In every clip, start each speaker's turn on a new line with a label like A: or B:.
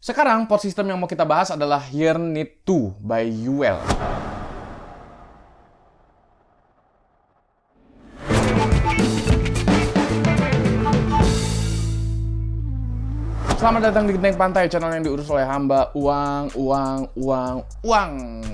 A: Sekarang pot system yang mau kita bahas adalah Here Need To by UL. Selamat datang di Genteng Pantai, channel yang diurus oleh hamba uang.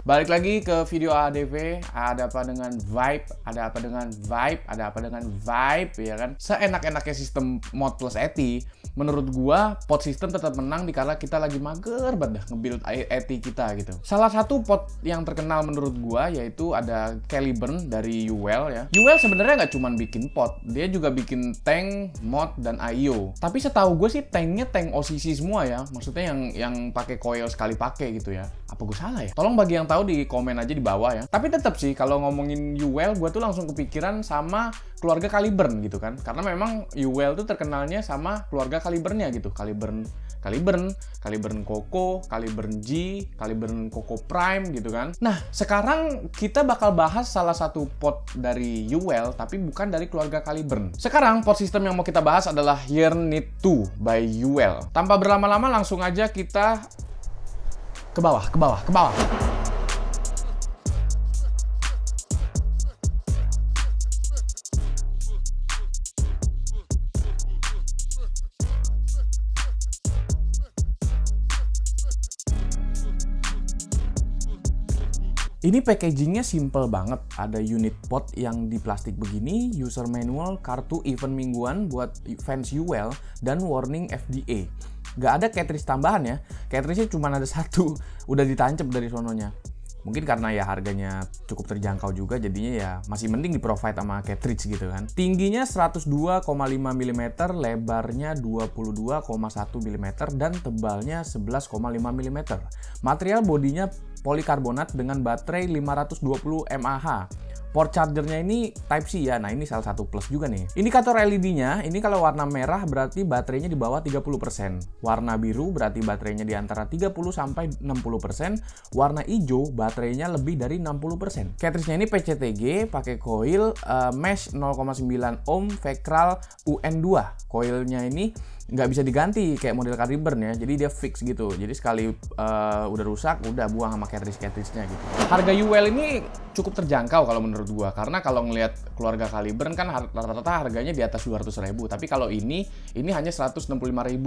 A: Balik lagi ke video ADV. Ada apa dengan vibe? Ada apa dengan vibe? Ada apa dengan vibe, ya kan? Seenak-enaknya sistem mod plus ETI, menurut gua pot system tetap menang dikala kita lagi mager banget dah nge-build ETI kita gitu. Salah satu pot yang terkenal menurut gua yaitu ada Caliburn dari UL ya. UL sebenarnya nggak cuma bikin pot, dia juga bikin tank, mod, dan IO. Tapi setahu gue sih tanknya tank OCC semua ya, maksudnya yang pakai coil sekali pakai gitu ya. Apa gue salah ya? Tolong bagi yang tahu di komen aja di bawah ya. Tapi tetap sih kalau ngomongin UL, gue tuh langsung kepikiran sama keluarga Caliburn gitu kan, karena memang UL tuh terkenalnya sama keluarga Caliburn-nya gitu. Caliburn Coco, Caliburn G, Caliburn Coco Prime gitu kan. Nah, sekarang kita bakal bahas salah satu pot dari UL tapi bukan dari keluarga Caliburn. Sekarang pot system yang mau kita bahas adalah Here Need To by UL. Tanpa berlama-lama langsung aja kita ke bawah. Ini packagingnya simple banget. Ada unit pot yang di plastik begini, user manual, kartu event mingguan buat fans UL, dan warning FDA. Gak ada cartridge tambahan ya. Cartridge-nya cuma ada satu, udah ditancap dari sononya. Mungkin karena ya harganya cukup terjangkau juga, jadinya ya masih mending di-provide sama cartridge gitu kan. Tingginya 102,5 mm, lebarnya 22,1 mm, dan tebalnya 11,5 mm. Material bodinya polikarbonat dengan baterai 520 mAh. Port chargernya ini Type-C ya, nah ini salah satu plus juga nih. Indikator LED-nya, ini kalau warna merah berarti baterainya di bawah 30%. Warna biru berarti baterainya di antara 30-60%. Warna hijau baterainya lebih dari 60%. Cartridge-nya ini PCTG, pakai coil mesh 0,9 ohm Vectral UN2. Coilnya ini nggak bisa diganti kayak model Caliburn ya, jadi dia fix gitu. Jadi sekali udah rusak, udah buang sama cartridge-nya gitu. Harga UL ini cukup terjangkau kalau menurut gua, karena kalau ngelihat keluarga Caliburn kan rata-rata harganya di atas 200.000, tapi kalau ini hanya 165.000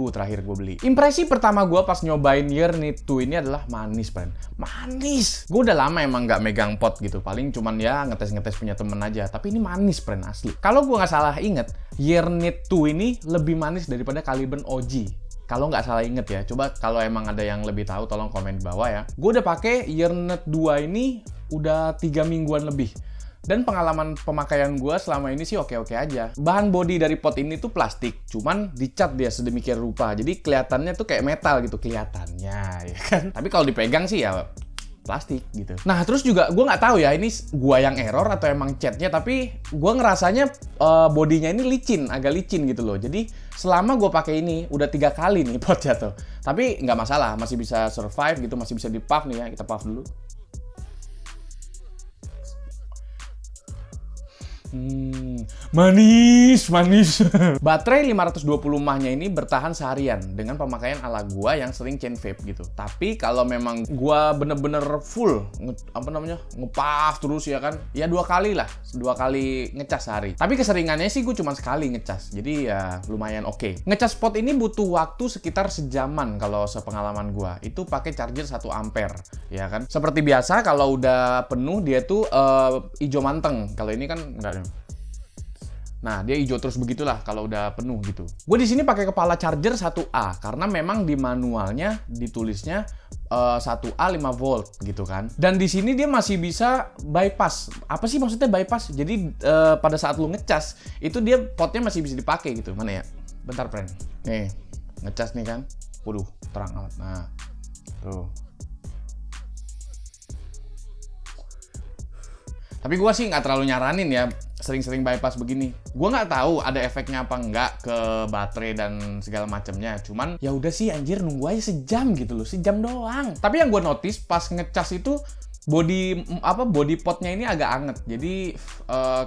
A: terakhir gua beli. Impresi pertama gua pas nyobain Here Need To ini adalah manis, friend. Manis. Gua udah lama emang nggak megang pot gitu, paling cuman ya ngetes punya temen aja, tapi ini manis, friend, asli. Kalau gua nggak salah inget, Here Need To ini lebih manis daripada Caliburn OG. Kalau nggak salah inget ya, coba kalau emang ada yang lebih tahu tolong komen di bawah ya. Gue udah pakai Here Need 2 ini udah 3 mingguan lebih. Dan pengalaman pemakaian gue selama ini sih oke-oke aja. Bahan body dari pot ini tuh plastik, cuman dicat dia sedemikian rupa. Jadi kelihatannya tuh kayak metal gitu, kelihatannya ya kan. Tapi kalau dipegang sih ya plastik gitu. Nah, terus juga gue nggak tahu ya ini gua yang error atau emang catnya, tapi gue ngerasanya bodinya ini agak licin gitu loh. Jadi selama gue pakai ini udah 3 kali nih pot jatuh, tapi nggak masalah, masih bisa survive gitu, masih bisa di puff nih ya. Kita puff dulu. Manis. Baterai 520 mAh-nya ini bertahan seharian dengan pemakaian ala gua yang sering chain vape gitu. Tapi kalau memang gua bener-bener full ngepuff terus ya kan, ya 2 kali ngecas sehari. Tapi keseringannya sih gua cuma sekali ngecas, jadi ya lumayan oke. Ngecas pot ini butuh waktu sekitar sejaman kalau sepengalaman gua. Itu pakai charger 1 ampere ya kan. Seperti biasa kalau udah penuh dia tuh hijau manteng. Kalau ini kan enggak. Nah, dia hijau terus begitulah kalau udah penuh gitu. Gue di sini pakai kepala charger 1A karena memang di manualnya ditulisnya 1A 5 volt gitu kan. Dan di sini dia masih bisa bypass. Apa sih maksudnya bypass? Jadi pada saat lu ngecas itu dia potnya masih bisa dipakai gitu. Mana ya? Bentar, friend. Nih, ngecas nih kan. Waduh, terang amat. Nah, tuh. Tapi gue sih nggak terlalu nyaranin ya sering-sering bypass begini. Gue nggak tahu ada efeknya apa nggak ke baterai dan segala macamnya. Cuman ya udah sih anjir, nunggu aja sejam gitu loh, sejam doang. Tapi yang gue notice pas ngecas itu body potnya ini agak anget. Jadi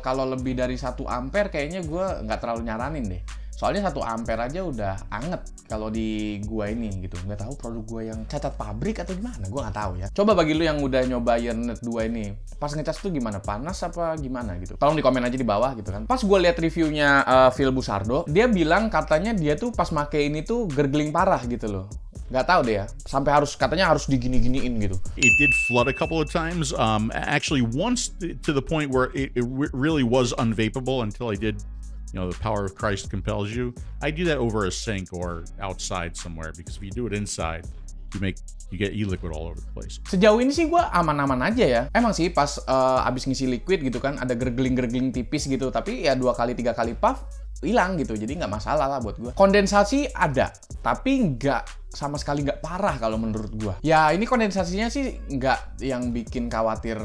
A: kalau lebih dari 1 ampere kayaknya gue nggak terlalu nyaranin deh. Soalnya 1 ampere aja udah anget kalau di gua ini gitu. Nggak tahu produk gua yang cacat pabrik atau gimana, gua nggak tahu ya. Coba bagi lu yang udah nyoba Yearnet 2 ini, pas ngecas tuh gimana? Panas apa gimana gitu? Tolong di komen aja di bawah gitu kan. Pas gua lihat reviewnya Phil Busardo, dia bilang katanya dia tuh pas make ini tuh gergeling parah gitu loh. Nggak tahu deh ya, sampai katanya harus digini-giniin gitu.
B: It did flood a couple of times. Actually, once to the point where it really was unvapable until I did, the power of Christ compels you. I do that over a sink or outside somewhere because if you do it inside, you get e-liquid all over the place.
A: Sejauh ini sih gue aman-aman aja ya. Emang sih pas abis ngisi liquid gitu kan, ada gergeling-gergeling tipis gitu. Tapi ya 2 kali 3 kali puff, hilang gitu. Jadi nggak masalah lah buat gue. Kondensasi ada, tapi nggak sama sekali nggak parah kalau menurut gue. Ya ini kondensasinya sih nggak yang bikin khawatir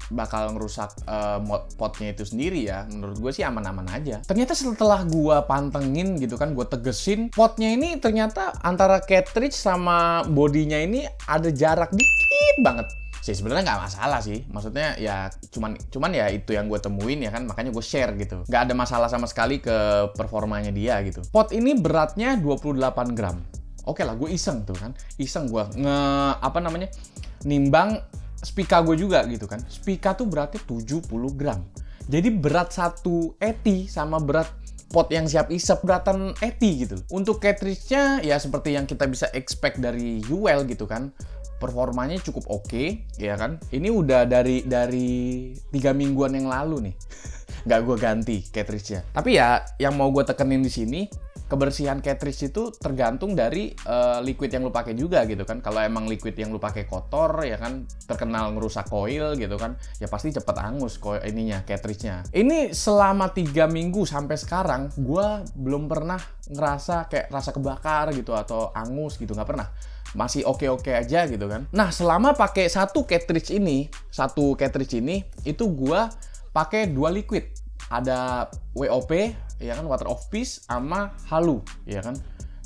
A: bakal ngerusak potnya itu sendiri ya. Menurut gue sih aman-aman aja. Ternyata setelah gue pantengin gitu kan, gue tegesin, potnya ini ternyata antara cartridge sama bodinya ini ada jarak dikit banget. Sih sebenarnya nggak masalah sih, maksudnya ya cuman ya itu yang gue temuin ya kan, makanya gue share gitu. Nggak ada masalah sama sekali ke performanya dia gitu. Pot ini beratnya 28 gram. Oke lah, gue iseng tuh kan, gue nimbang spika gue juga gitu kan. Spika tuh beratnya 70 gram. Jadi berat satu eti sama berat pot yang siap isep beratan eti gitu. Untuk cartridge-nya ya seperti yang kita bisa expect dari UL gitu kan. Performanya cukup oke, ya kan. Ini udah dari 3 mingguan yang lalu nih. Nggak gue ganti cartridge-nya. Tapi ya yang mau gue tekenin di sini, kebersihan cartridge itu tergantung dari liquid yang lu pakai juga gitu kan. Kalau emang liquid yang lu pakai kotor ya kan, terkenal ngerusak coil gitu kan, ya pasti cepet angus cartridge-nya. Ini selama 3 minggu sampai sekarang gue belum pernah ngerasa kayak rasa kebakar gitu atau angus gitu, nggak pernah. Masih oke-oke aja gitu kan. Nah, selama pakai satu cartridge ini itu gue pakai 2 liquid. Ada WOP ya kan, water of peace, sama halu ya kan.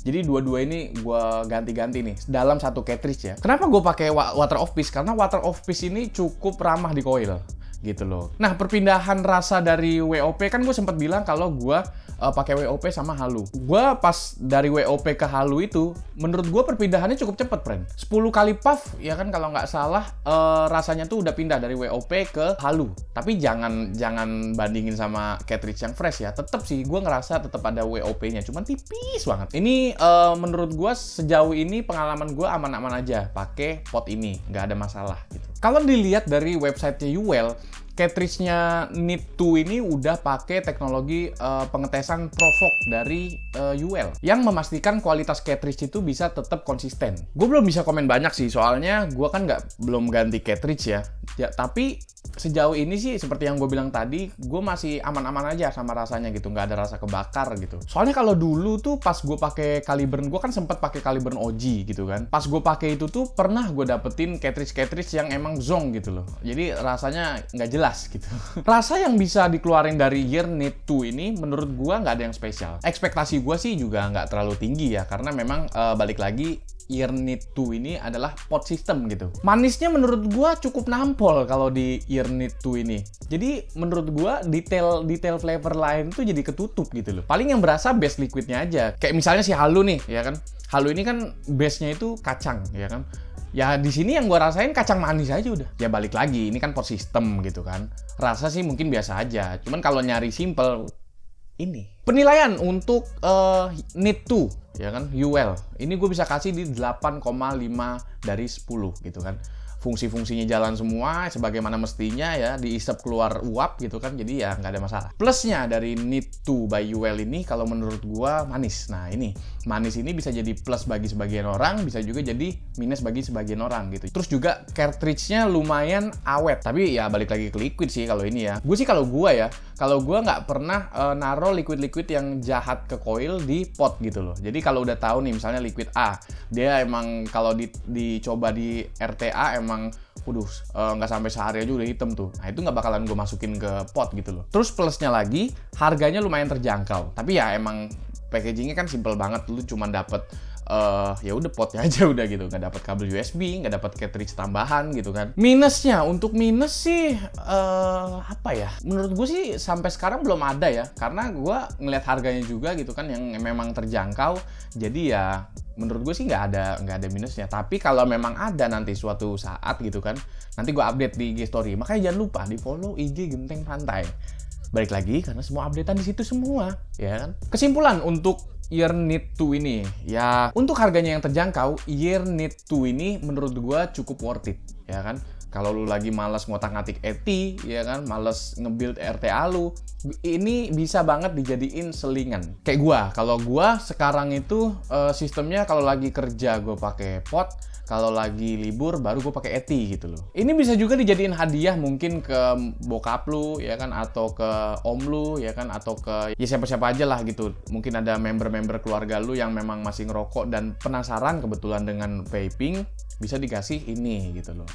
A: Jadi dua-dua ini gue ganti-ganti nih dalam satu cartridge ya. Kenapa gue pakai water of peace? Karena water of peace ini cukup ramah di coil gitu loh. Nah, perpindahan rasa dari WOP kan gue sempat bilang kalau gue pakai WOP sama halu. Gue pas dari WOP ke halu itu, menurut gue perpindahannya cukup cepet, friend. 10 kali puff, ya kan kalau nggak salah rasanya tuh udah pindah dari WOP ke halu. Tapi jangan bandingin sama cartridge yang fresh ya. Tetep sih, gue ngerasa tetep ada WOP-nya, cuman tipis banget. Ini menurut gue sejauh ini pengalaman gue aman-aman aja pakai pot ini, nggak ada masalah gitu. Kalau dilihat dari website-nya UL, cartridge-nya Need 2 ini udah pakai teknologi pengetesan Provoke dari UL yang memastikan kualitas cartridge itu bisa tetap konsisten. Gue belum bisa komen banyak sih, soalnya gue kan belum ganti cartridge ya. Tapi sejauh ini sih seperti yang gue bilang tadi, gue masih aman-aman aja sama rasanya gitu, nggak ada rasa kebakar gitu. Soalnya kalau dulu tuh pas gue pakai Caliburn, gue kan sempet pakai Caliburn OG gitu kan. Pas gue pakai itu tuh pernah gue dapetin cartridge yang emang zonk gitu loh. Jadi rasanya nggak jelas gitu. Rasa yang bisa dikeluarin dari Yearnet 2 ini menurut gue nggak ada yang spesial. Ekspektasi gue sih juga nggak terlalu tinggi ya, karena memang balik lagi Yearnet 2 ini adalah pot system gitu. Manisnya menurut gua cukup nampol kalau di Yearnet 2 ini. Jadi menurut gua detail flavor lain tuh jadi ketutup gitu loh. Paling yang berasa base liquidnya aja. Kayak misalnya si halu nih, ya kan. Halu ini kan base-nya itu kacang, ya kan. Ya di sini yang gua rasain kacang manis aja udah. Ya balik lagi, ini kan pot system gitu kan. Rasa sih mungkin biasa aja. Cuman kalau nyari simple, ini. Penilaian untuk Need 2 ya kan, UL. Ini gue bisa kasih di 8,5 dari 10 gitu kan. Fungsi-fungsinya jalan semua sebagaimana mestinya ya, diisep keluar uap gitu kan, jadi ya nggak ada masalah. Plusnya dari Need 2 by UL ini kalau menurut gua manis. Nah ini, manis ini bisa jadi plus bagi sebagian orang, bisa juga jadi minus bagi sebagian orang gitu. Terus juga cartridge-nya lumayan awet, tapi ya balik lagi ke liquid sih kalau ini ya. Gue sih kalau gua nggak pernah naro liquid-liquid yang jahat ke coil di pot gitu loh. Jadi kalau udah tahu nih misalnya liquid A, dia emang kalau dicoba di RTA emang nggak sampai sehari aja udah hitam tuh. Nah itu nggak bakalan gue masukin ke pot gitu loh. Terus plusnya lagi, harganya lumayan terjangkau. Tapi ya emang packagingnya kan simple banget. Lu cuma dapet ya udah potnya aja udah gitu, nggak dapat kabel USB, nggak dapat cartridge tambahan gitu kan. Minusnya, untuk minus sih apa ya? Menurut gue sih sampai sekarang belum ada ya, karena gue ngeliat harganya juga gitu kan yang memang terjangkau. Jadi ya menurut gue sih nggak ada minusnya. Tapi kalau memang ada nanti suatu saat gitu kan, nanti gue update di IG story. Makanya jangan lupa di follow IG Genteng Pantai. Balik lagi karena semua updatean di situ semua, ya kan. Kesimpulan untuk Year Need 2 ini, ya untuk harganya yang terjangkau, Year Need 2 ini menurut gua cukup worth it, ya kan. Kalau lu lagi malas ngotak-ngatik ET, ya kan, malas nge-build RTA lu, ini bisa banget dijadiin selingan. Kayak gua, kalau gua sekarang itu sistemnya kalau lagi kerja gua pakai pot, kalau lagi libur baru gue pakai ETI gitu loh. Ini bisa juga dijadiin hadiah mungkin ke bokap lu ya kan, atau ke om lu ya kan, atau ke ya siapa-siapa aja lah gitu. Mungkin ada member-member keluarga lu yang memang masih ngerokok dan penasaran kebetulan dengan vaping, bisa dikasih ini gitu loh.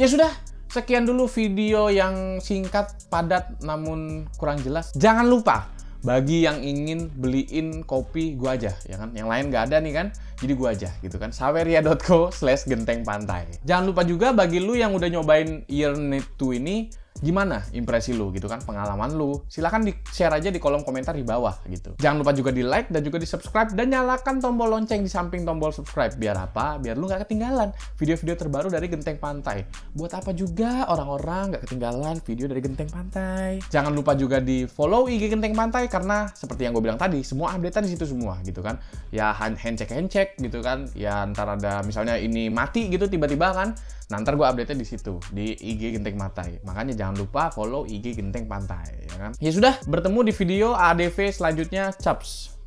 A: Ya sudah, sekian dulu video yang singkat, padat, namun kurang jelas. Jangan lupa, bagi yang ingin beliin kopi gua aja, ya kan? Yang lain nggak ada nih kan? Jadi gua aja, gitu kan? saweria.co/gentengpantai. Jangan lupa juga bagi lu yang udah nyobain Year Need 2 ini, gimana impresi lu gitu kan, pengalaman lu. Silahkan di-share aja di kolom komentar di bawah gitu. Jangan lupa juga di-like dan juga di-subscribe dan nyalakan tombol lonceng di samping tombol subscribe. Biar apa? Biar lu nggak ketinggalan video-video terbaru dari Genteng Pantai. Buat apa juga orang-orang nggak ketinggalan video dari Genteng Pantai. Jangan lupa juga di-follow IG Genteng Pantai karena seperti yang gue bilang tadi, semua updatean di situ semua gitu kan. Ya handcheck gitu kan. Ya ntar ada misalnya ini mati gitu tiba-tiba kan. Nah, ntar gue update-nya di situ, di IG Genteng Pantai. Makanya jangan lupa follow IG Genteng Pantai, ya kan? Ya sudah, bertemu di video ADV selanjutnya. Caps!